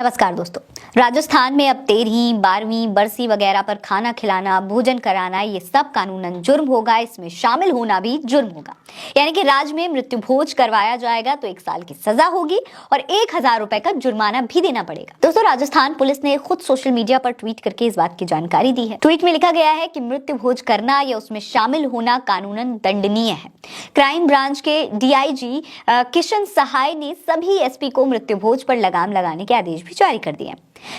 नमस्कार दोस्तों, राजस्थान में अब 13वीं, 12वीं, बरसी वगैरह पर खाना खिलाना, भोजन कराना ये सब कानूनन जुर्म होगा। इसमें शामिल होना भी जुर्म होगा। यानी कि राज्य में मृत्यु भोज करवाया जाएगा तो 1 साल की सजा होगी और 1000 रुपए का जुर्माना भी देना पड़ेगा। दोस्तों, राजस्थान पुलिस ने खुद सोशल मीडिया पर ट्वीट करके इस बात की जानकारी दी है। ट्वीट में लिखा गया है कि मृत्यु भोज करना या उसमें शामिल होना कानूनन दंडनीय है। क्राइम ब्रांच के डीआईजी किशन सहाय ने सभी एसपी को मृत्यु भोज पर लगाम लगाने के आदेश भी जारी कर दिए।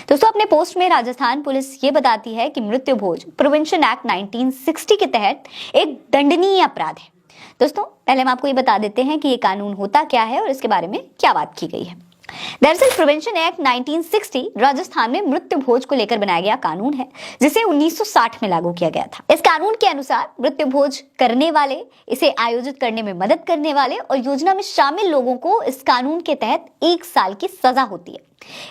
दोस्तों, अपने पोस्ट में राजस्थान पुलिस ये बताती है कि मृत्यु भोज प्रिवेंशन एक्ट 1960 के तहत एक दंडनीय अपराध है। दोस्तों, पहले हम आपको ये बता देते हैं कि ये कानून होता क्या है और इसके बारे में क्या बात की गई है। दरअसल प्रिवेंशन एक्ट 1960 राजस्थान में मृत्यु भोज को लेकर बनाया गया कानून है, जिसे 1960 में लागू किया गया था। इस कानून के अनुसार मृत्यु भोज करने वाले, इसे आयोजित करने में मदद करने वाले और योजना में शामिल लोगों को इस कानून के तहत 1 साल की सजा होती है।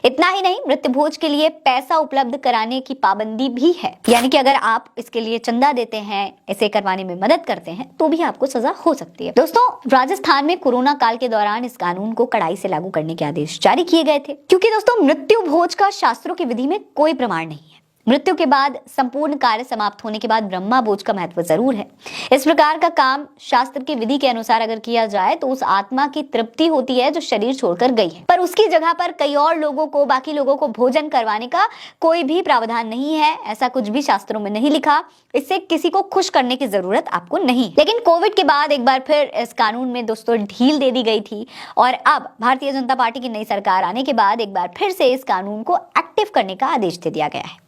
इतना ही नहीं, मृत्यु भोज के लिए पैसा उपलब्ध कराने की पाबंदी भी है। यानी कि अगर आप इसके लिए चंदा देते हैं, इसे करवाने में मदद करते हैं, तो भी आपको सजा हो सकती है। दोस्तों, राजस्थान में कोरोना काल के दौरान इस कानून को कड़ाई से लागू करने के आदेश जारी किए गए थे, क्योंकि दोस्तों मृत्यु भोज का शास्त्रों की विधि में कोई प्रमाण नहीं है। मृत्यु के बाद संपूर्ण कार्य समाप्त होने के बाद ब्रह्मा भोज का महत्व जरूर है। इस प्रकार का काम शास्त्र की विधि के अनुसार अगर किया जाए तो उस आत्मा की तृप्ति होती है जो शरीर छोड़कर गई है, पर उसकी जगह पर कई और लोगों को, बाकी लोगों को भोजन करवाने का कोई भी प्रावधान नहीं है। ऐसा कुछ भी शास्त्रों में नहीं लिखा। इससे किसी को खुश करने की जरूरत आपको नहीं। लेकिन कोविड के बाद एक बार फिर इस कानून में दोस्तों ढील दे दी गई थी और अब भारतीय जनता पार्टी की नई सरकार आने के बाद एक बार फिर से इस कानून को एक्टिव करने का आदेश दे दिया गया है।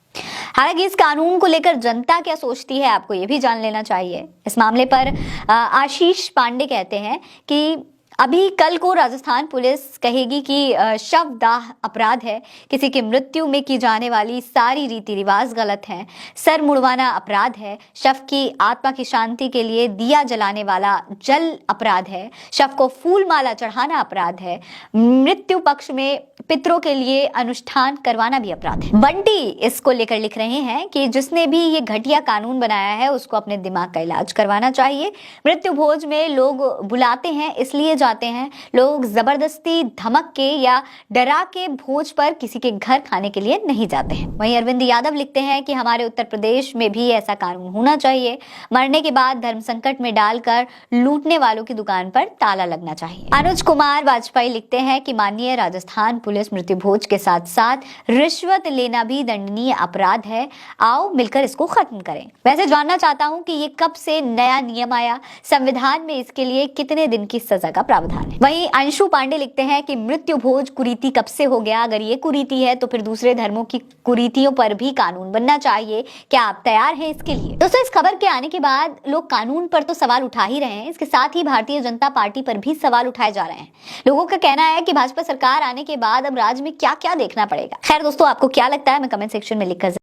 हालांकि इस कानून को लेकर जनता क्या सोचती है, आपको यह भी जान लेना चाहिए। इस मामले पर आशीष पांडे कहते हैं कि अभी कल को राजस्थान पुलिस कहेगी कि शव दाह अपराध है, किसी की मृत्यु में की जाने वाली सारी रीति रिवाज गलत हैं, सर मुड़वाना अपराध है, शव की आत्मा की शांति के लिए दिया जलाने वाला जल अपराध है, शव को फूल माला चढ़ाना अपराध है, मृत्यु पक्ष में पितरों के लिए अनुष्ठान करवाना भी अपराध है। बंटी इसको लेकर लिख रहे हैं कि जिसने भी ये घटिया कानून बनाया है उसको अपने दिमाग का इलाज करवाना चाहिए। मृत्यु भोज में लोग बुलाते हैं, इसलिए जाते हैं। लोग जबरदस्ती, धमक के या डरा के भोज पर किसी के घर खाने के लिए नहीं जाते हैं। वहीं अरविंद यादव लिखते हैं कि हमारे उत्तर प्रदेश में भी ऐसा कानून होना चाहिए। मरने के बाद धर्म संकट में डालकर लूटने वालों की दुकान पर ताला लगना चाहिए। अनुज कुमार वाजपेयी लिखते हैं कि माननीय राजस्थान पुलिस मृत्यु भोज के साथ साथ रिश्वत लेना भी दंडनीय अपराध है। आओ मिलकर इसको खत्म करें। वैसे जानना चाहता हूं कि ये कब से नया नियम आया, संविधान में इसके लिए कितने दिन की सजा का प्रावधान है। वहीं अंशु पांडे लिखते हैं कि मृत्यु भोज कुरीति कब से हो गया? अगर ये कुरीति है तो फिर दूसरे धर्मों की कुरीतियों पर भी कानून बनना चाहिए। क्या आप तैयार हैं इसके लिए? दोस्तों, इस खबर के आने के बाद लोग कानून पर तो सवाल उठा ही रहे हैं, इसके साथ ही भारतीय जनता पार्टी पर भी सवाल उठाए जा रहे हैं। लोगों का कहना है कि भाजपा सरकार आने के बाद अब राज्य में क्या क्या देखना पड़ेगा। खैर दोस्तों, आपको क्या लगता है? मैं कमेंट सेक्शन में लिखकर